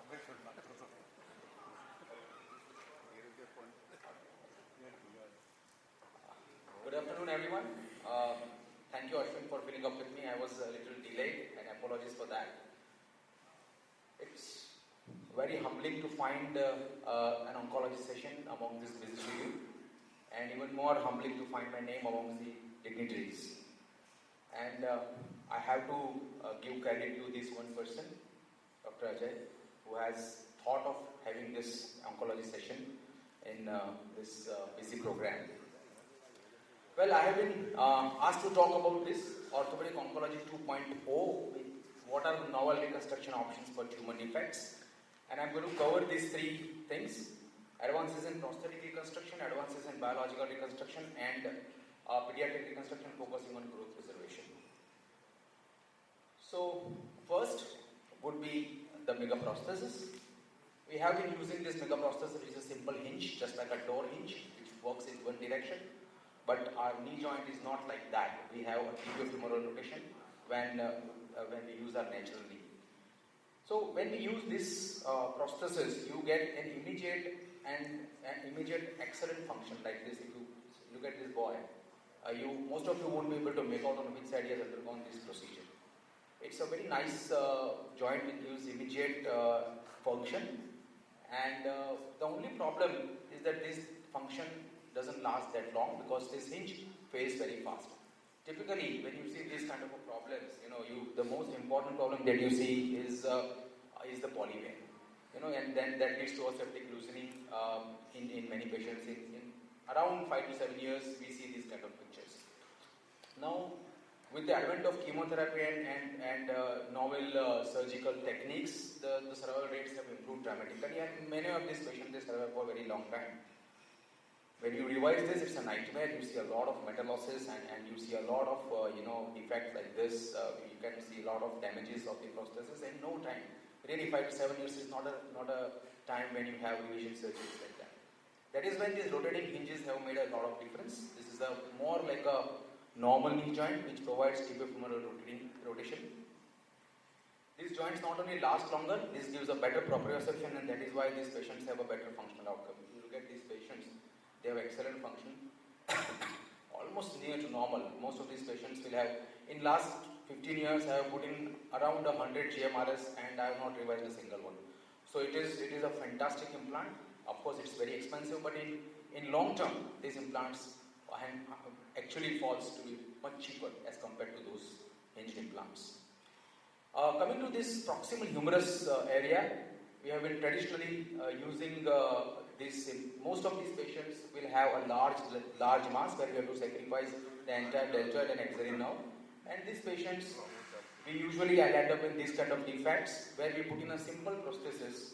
Good afternoon, everyone. Thank you, Ashwin, for filling up with me. I was a little delayed, and apologies for that. It's very humbling to find an oncology session among this busy schedule, and even more humbling to find my name among the dignitaries. And I have to give credit to this one person, Dr. Ajay, who has thought of having this oncology session in this busy program. Well, I have been asked to talk about this Orthopaedic Oncology 2.0, what are the novel reconstruction options for tumor defects. And I'm going to cover these three things: advances in prosthetic reconstruction, advances in biological reconstruction, and pediatric reconstruction focusing on growth preservation. So, first would be the megaprosthesis. We have been using this megaprosthesis, which is a simple hinge, just like a door hinge, which works in one direction. But our knee joint is not like that. We have a tibiofemoral rotation when we use our natural knee. So when we use this prosthesis, you get an immediate excellent function like this. If you look at this boy, most of you won't be able to make out on which side he has undergone this procedure. It's a very nice joint which gives immediate function, and the only problem is that this function doesn't last that long because this hinge fades very fast. Typically, when you see these kind of problems, the most important problem that you see is the polyvein, and then that leads to a septic loosening in many patients. In around 5 to 7 years, we see these kind of pictures. Now, with the advent of chemotherapy and novel surgical techniques, the survival rates have improved dramatically, and many of these patients they survive for a very long time. When you revise this, it's a nightmare. You see a lot of metallosis and you see a lot of defects like this. You can see a lot of damages of the prosthesis in no time. Really, 5 to 7 years is not a time when you have revision surgeries like that. That is when these rotating hinges have made a lot of difference. This is more like a normal knee joint which provides tibiofemoral rotation. These joints not only last longer, this gives a better proprioception, and that is why these patients have a better functional outcome. You look at these patients, they have excellent function, almost near to normal. Most of these patients will have, in last 15 years, I have put in around 100 GMRS and I have not revised a single one. So it is a fantastic implant. Of course, it's very expensive, but in long term, these implants actually falls to be much cheaper as compared to those hinged implants. Coming to this proximal humerus area, we have been traditionally using this. Most of these patients will have a large mass where we have to sacrifice the entire deltoid and axillary nerve. And these patients, we usually end up in these kind of defects where we put in a simple prosthesis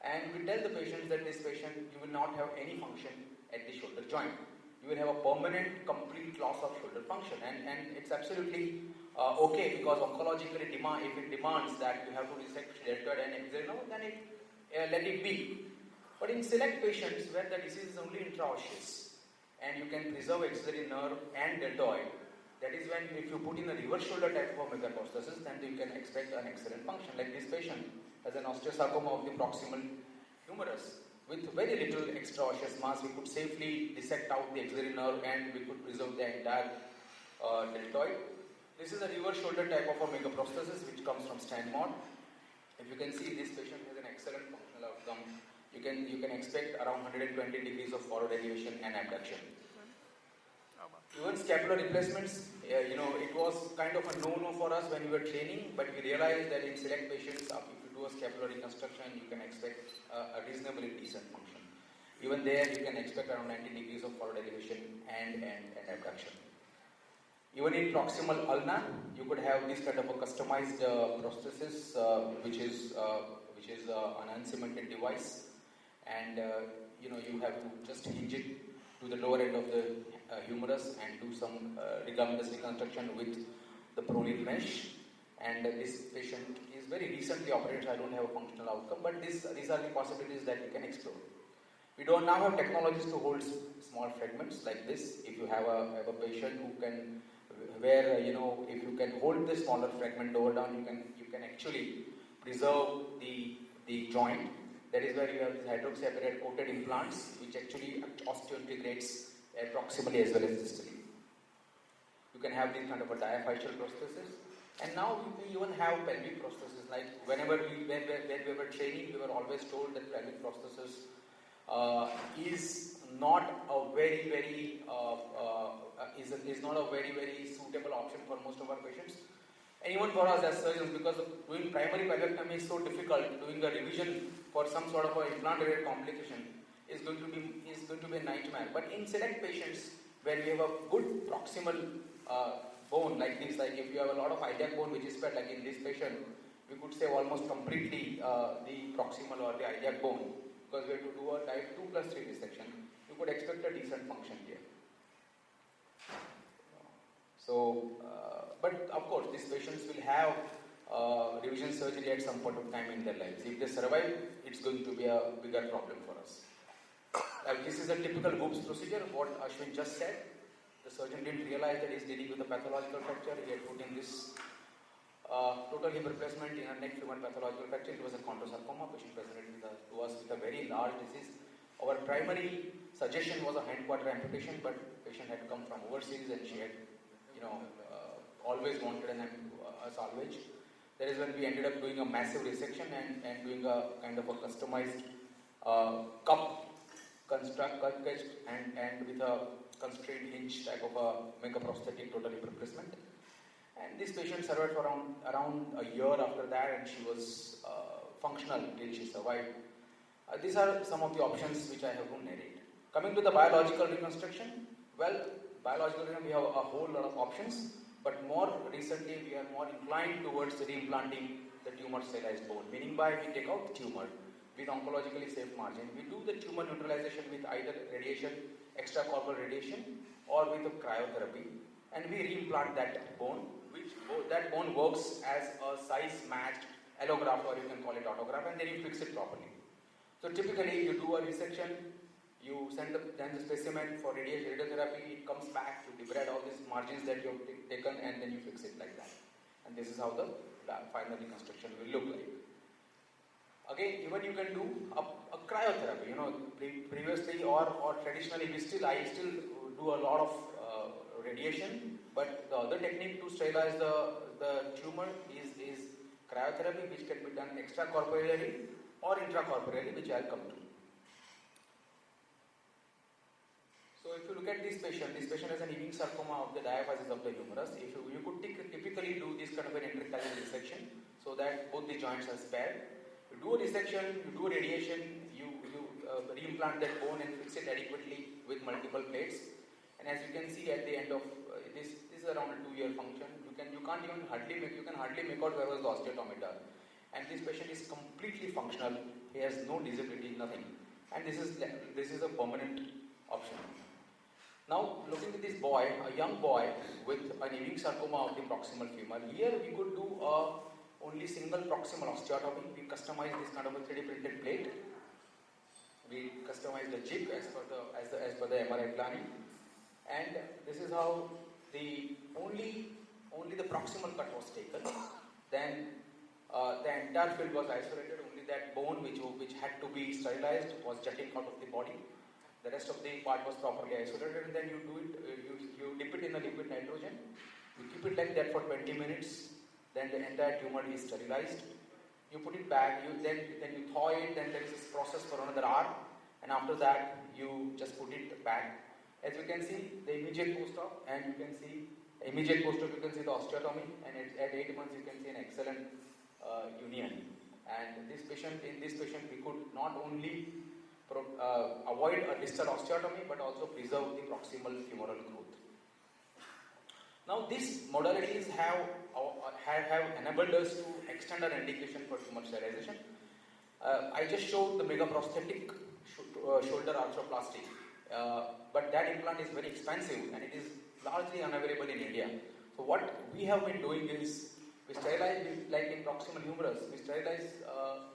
and we tell the patients that this patient, you will not have any function at the shoulder joint. You will have a permanent, complete loss of shoulder function, and it's absolutely okay, because oncologically, if it demands that you have to resect deltoid and axillary nerve, then let it be. But in select patients where the disease is only intraosseous and you can preserve axillary nerve and deltoid, that is when if you put in a reverse shoulder type of megaprosthesis, then you can expect an excellent function. Like this patient has an osteosarcoma of the proximal humerus with very little extraosseous mass. We could safely dissect out the axillary nerve and we could preserve the entire deltoid. This is a reverse shoulder type of a megaprosthesis which comes from Stanmore. If you can see, this patient has an excellent functional outcome. You can expect around 120 degrees of forward elevation and abduction. Even scapular replacements, it was kind of a no-no for us when we were training, but we realized that in select patients, if you do a scapular reconstruction, you can expect a reasonably decent function. Even there, you can expect around 90 degrees of forward elevation and abduction. Even in proximal ulna, you could have this kind of a customized prosthesis, which is an uncemented device, and you have to just hinge it to the lower end of the humerus and do some ligamentous reconstruction with the proline mesh. And this patient is very recently operated, so I don't have a functional outcome, but these are the possibilities that we can explore. We don't now have technologies to hold small fragments like this. If you have a patient who can, where if you can hold the smaller fragment lower down, you can actually preserve the the joint. That is where you have these hydroxyapatite coated implants, which actually osteointegrates proximally as well as distally. You can have this kind of a diaphyseal prosthesis. And now we even have pelvic prosthesis. Like when we were training, we were always told that pelvic prosthesis is not a very suitable option for most of our patients. And even for us as surgeons, because doing primary pelvectomy is so difficult, doing a revision for some sort of an implant-related complication is going to be a nightmare. But in select patients where we have a good proximal bone like this, like if you have a lot of iliac bone which is spread, like in this patient, we could say almost completely the proximal or the iliac bone, because we have to do a type 2+3 dissection, you could expect a decent function here. So, but of course, these patients will have revision surgery at some point of time in their lives. If they survive, it's going to be a bigger problem for us. This is a typical Whoops procedure, what Ashwin just said. The surgeon didn't realize that he's dealing with a pathological fracture. He had put in this total hip replacement in a neck femur pathological fracture. It was a chondrosarcoma. Patient presented to us with a very large disease. Our primary suggestion was a hind quarter amputation, but patient had come from overseas and she had, always wanted a salvage. That is when we ended up doing a massive resection and doing a kind of a customized cup construct, and with a constrained hinge type of a megaprosthetic total hip replacement. And this patient survived for around a year after that, and she was functional till she survived. These are some of the options which I have to narrate. Coming to the biological reconstruction, well, biological reconstruction, we have a whole lot of options, but more recently we are more inclined towards reimplanting the tumor sterilized bone, meaning by we take out tumor with oncologically safe margin. We do the tumor neutralization with either radiation, extracorporeal radiation, or with a cryotherapy, and we reimplant that bone, that bone works as a size matched allograft, or you can call it autograft, and then you fix it properly. So typically you do a resection, you send the specimen for radiotherapy, it comes back, you debride all these margins that you have taken, and then you fix it like that. And this is how the final reconstruction will look like. Again, even you can do a cryotherapy. Previously or traditionally, I still do a lot of radiation, but the other technique to sterilize the tumor is cryotherapy, which can be done extracorporeally or intracorporeally, which I'll come to. So if you look at this patient has an Ewing sarcoma of the diaphysis of the humerus. You could typically do this kind of an intercalary resection so that both the joints are spared. You do a resection, you do radiation, you reimplant that bone and fix it adequately with multiple plates. And as you can see at the end of this is around a 2-year function. You can hardly make out where was the osteotomy done. And this patient is completely functional. He has no disability, nothing. And this is a permanent option. Now, looking at this boy, a young boy with an Ewing sarcoma of the proximal femur. Here we could do only single proximal osteotomy. We customize this kind of a 3D printed plate. We customize the jig as per the MRI planning. And this is how only the proximal cut was taken. Then the entire field was isolated. Only that bone which had to be sterilized was jutting out of the body. The rest of the part was properly isolated, and then you dip it in a liquid nitrogen. You keep it like that for 20 minutes. Then the entire tumor is sterilized. You put it back. Then you thaw it. Then there is this process for another hour, and after that you just put it back. As you can see, the immediate post-op, and you can see immediate post-op. You can see the osteotomy, and at 8 months you can see an excellent union. And in this patient, we could not only avoid a distal osteotomy, but also preserve the proximal femoral growth. Now, these modalities have enabled us to extend our indication for tumor sterilization. I just showed the megaprosthetic shoulder arthroplasty, but that implant is very expensive and it is largely unavailable in India. So what we have been doing is we sterilize, like in proximal humerus, we sterilize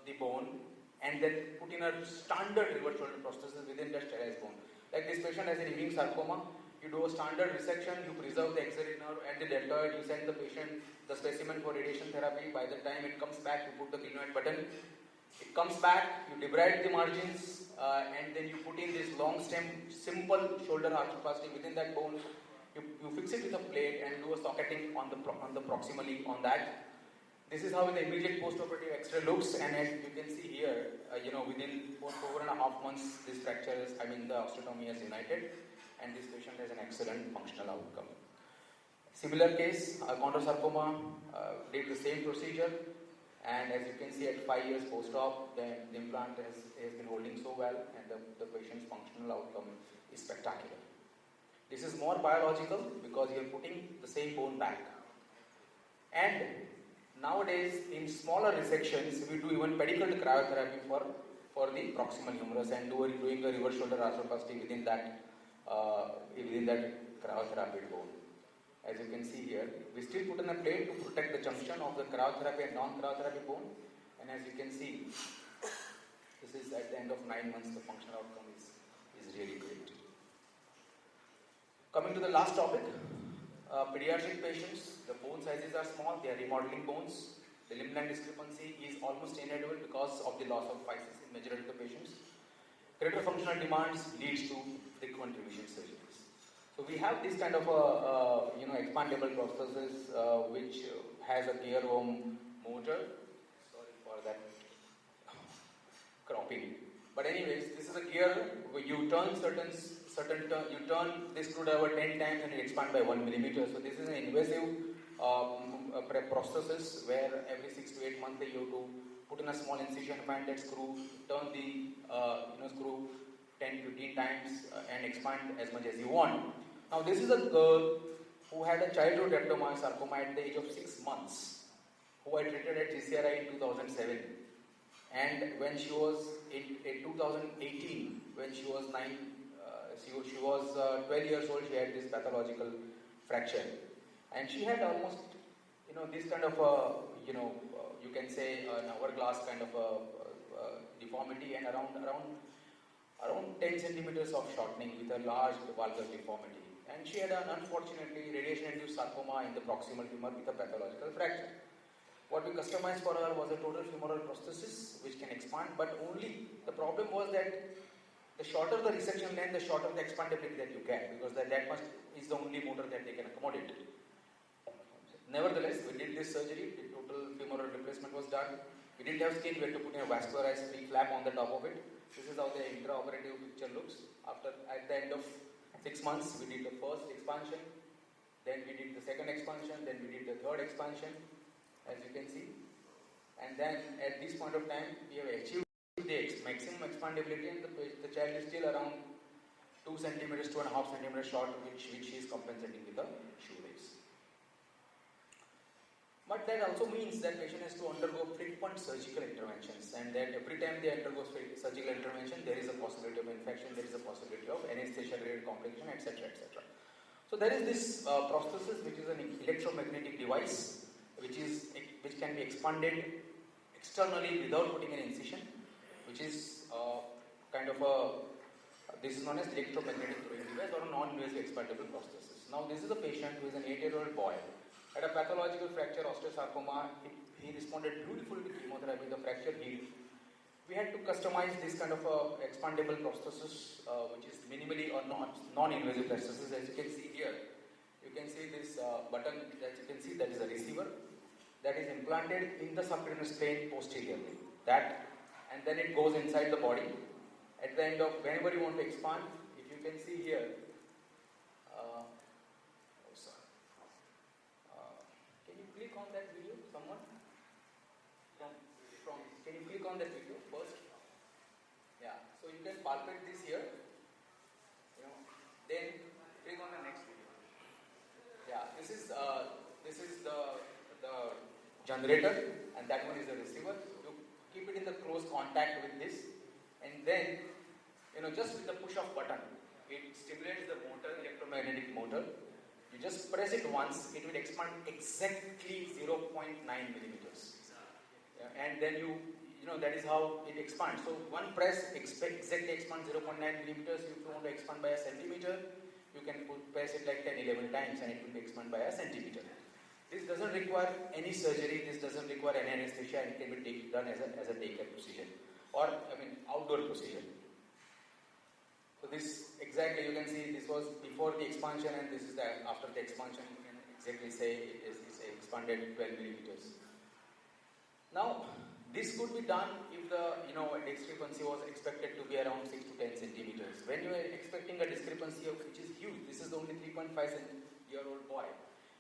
the bone and then put in a standard reverse shoulder prosthesis within the sterilized bone. Like this patient has an Ewing sarcoma, you do a standard resection, you preserve the axillary nerve and the deltoid, you send the patient the specimen for radiation therapy. By the time it comes back, you put the clinoid button, It comes back, you debride the margins, and then you put in this long stem, simple shoulder arthroplasty within that bone. You fix it with a plate and do a socketing on the proximally on that. This is how the immediate post-operative X-ray looks, and as you can see here, within 4.5 months, this fracture is, the osteotomy is united, and this patient has an excellent functional outcome. Similar case, chondrosarcoma, did the same procedure, and as you can see at 5 years post-op, the implant has been holding so well, and the patient's functional outcome is spectacular. This is more biological because you are putting the same bone back. And nowadays, in smaller resections, we do even pedicle cryotherapy for the proximal humerus and doing a reverse shoulder arthroplasty within that cryotherapy bone. As you can see here, we still put in a plate to protect the junction of the cryotherapy and non-cryotherapy bone. And as you can see, this is at the end of 9 months, the functional outcome is really great. Coming to the last topic, pediatric patients, the bone sizes are small, they are remodeling bones. The limb line discrepancy is almost inedible because of the loss of physis in majority of the patients. Greater functional demands leads to frequent revision surgeries. So we have this kind of expandable prosthesis which has a gear home motor. Sorry for that cropping. But anyways, this is a gear where you turn you turn this screwdriver 10 times and it expands by 1 millimeter. So this is an invasive prosthesis where every 6 to 8 months you have to put in a small incision, find that screw, turn the screw 10-15 times and expand as much as you want. Now this is a girl who had a childhood sarcoma at the age of 6 months, who I treated at GCRI in 2007. And when she was in 2018, when she was 12 years old, she had this pathological fracture. And she had almost, this kind of you can say an hourglass kind of a deformity and around 10 centimeters of shortening with a large valgus deformity. And she had unfortunately radiation-induced sarcoma in the proximal femur with a pathological fracture. What we customized for her was a total femoral prosthesis which can expand, but only the problem was that the shorter the resection length, the shorter the expandability that you get, because that much is the only motor that they can accommodate. Nevertheless, we did this surgery, the total femoral replacement was done. We didn't have skin, we had to put in a vascularized free flap on the top of it. This is how the intraoperative picture looks. At the end of 6 months, we did the first expansion, then we did the second expansion, then we did the third expansion, as you can see. And then at this point of time, we have achieved the maximum expandability, and the child is still around 2 centimeters, 2.5 centimeters short, which she is compensating with the shoelace. But that also means that patient has to undergo frequent surgical interventions, and that every time they undergo surgical intervention, there is a possibility of infection, there is a possibility of anesthesia-related complication, etc., etc. So there is this prosthesis, which is an electromagnetic device, which can be expanded externally without putting an incision, which is this is known as electromagnetic throwing device or a non-invasive expandable prosthesis. Now this is a patient who is an 8-year-old boy, had a pathological fracture, osteosarcoma. He responded beautifully to chemotherapy, the fracture healed. We had to customize this kind of expandable prosthesis, which is minimally or non-invasive prosthesis. As you can see here, you can see this button, that you can see that is a receiver that is implanted in the subcutaneous plane posteriorly. And then it goes inside the body. At the end of, whenever you want to expand, if you can see here, can you click on that video, someone? Can you click on that video first? Yeah, so you can palpate this here, then click on the next video. Yeah, this is the generator, and that one is the receiver. You keep it in the close contact with this, and then just with the push of button, it stimulates the motor, electromagnetic motor. You just press it once, it will expand exactly 0.9 millimeters. Yeah, and then that is how it expands. So one press exactly expands 0.9 millimeters. If you want to expand by a centimeter, you can press it like 10-11 times and it will be expanded by a centimeter. This doesn't require any surgery, this doesn't require any anesthesia, and it can be done as a daycare procedure or outdoor procedure. So this exactly, you can see this was before the expansion and this is after the expansion. You can exactly say it's expanded 12 millimeters. Now this could be done if the discrepancy was expected to be around 6 to 10 centimeters. When you are expecting a discrepancy which is huge, this is only 3.5-year-old boy.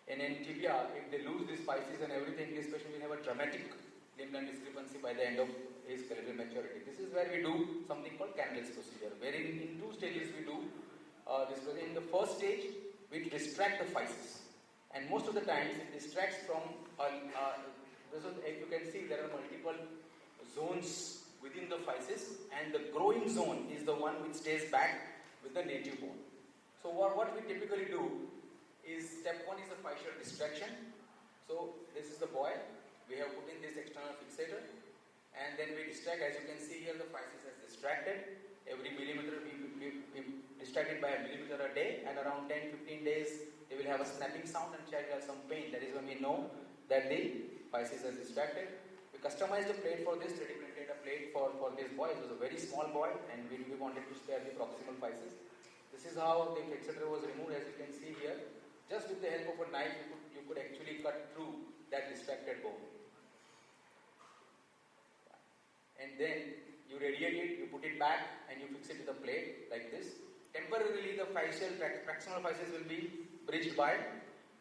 And in tibia, if they lose these spices and everything, this patient will have a dramatic limb line discrepancy by the end of his skeletal maturity. This is where we do something called Candles procedure, wherein in 2 stages we do this. In the first stage, we distract the physis, and most of the times it distracts from. If you can see, there are multiple zones within the physis, and the growing zone is the one which stays back with the native bone. So what we typically do is step 1 is the physeal distraction. So this is the boy. We have put in this external fixator, and then we distract. As you can see here, the physis has distracted. Every millimeter we distracted by a millimeter a day, and around 10-15 days they will have a snapping sound and child will have some pain. That is when we know that the physis has distracted. We customized a plate for this, 3D printed a plate for this boy. It was a very small boy, and we wanted to spare the proximal physis. This is how the fixator was removed, as you can see here. Just with the help of a knife, you could actually cut through that distracted bone. And then you radiate it, you put it back, and you fix it to the plate like this. Temporarily, the proximal physis will be bridged by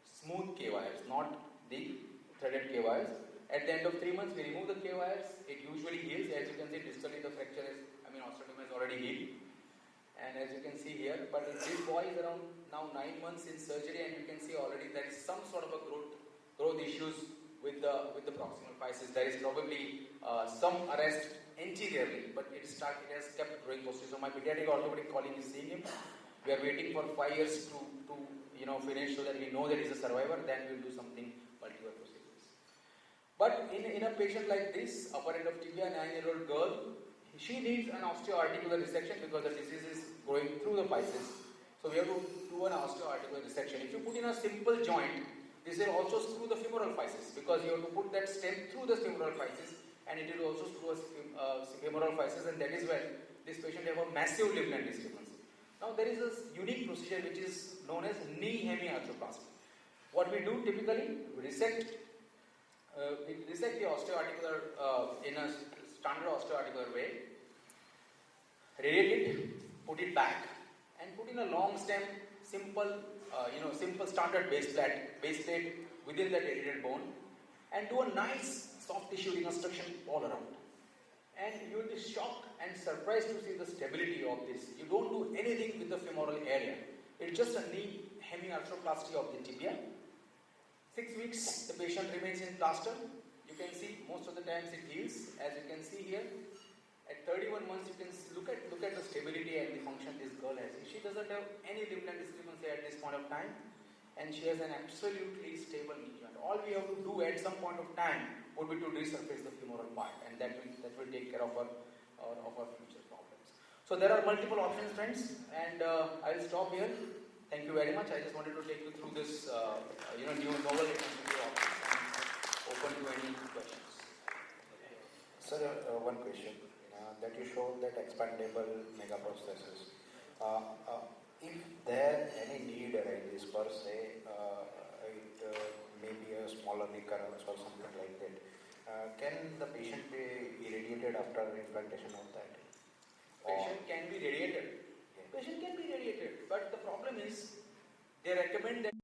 smooth K-wires, not the threaded K-wires. At the end of 3 months, we remove the K-wires. It usually heals. As you can see, distally the fracture osteotomy has already healed. And as you can see here, but this boy is around now 9 months in surgery, and you can see already there is some sort of a growth issues with the proximal physis. There is probably some arrest anteriorly, but it has kept growing posteriorly. So my pediatric orthopedic colleague is seeing him. We are waiting for 5 years to finish so that we know that he's a survivor. Then we will do something multiple procedures. But in a patient like this, upper end of tibia, 9-year-old girl, she needs an osteoarticular resection because the disease is going through the physis. So we have to do an osteoarticular resection. If you put in a simple joint, this will also screw the femoral physis because you have to put that stem through the femoral physis, and it will also screw a femoral physis, and that is when this patient have a massive limb line discrepancy. Now there is a unique procedure which is known as knee hemiarthroplasty. What we do typically, we resect the osteoarticular in a standard osteoarticular way, radiate it, put it back, and put in a long stem, simple standard base plate within the radiated bone, and do a nice soft tissue reconstruction all around. And you will be shocked and surprised to see the stability of this. You don't do anything with the femoral area. It's just a knee hemiarthroplasty of the tibia. 6 weeks, the patient remains in plaster. You can see most of the times it heals, as you can see here. At 31 months, you can look at the stability and the function this girl has. She doesn't have any limb line discrepancy at this point of time, and she has an absolutely stable knee joint. All we have to do at some point of time would be to resurface the femoral part, and that will take care of our future problems. So there are multiple options, friends, and I'll stop here. Thank you very much. I just wanted to take you through this new novel reconstructive options and open to any questions. Sir, one question. That you showed that expandable megaprosthesis. If there any need arises per se, it may be a smaller recurrence or something like that, can the patient be irradiated after implantation of that? Patient can be radiated. Yeah. Patient can be radiated, but the problem is they recommend that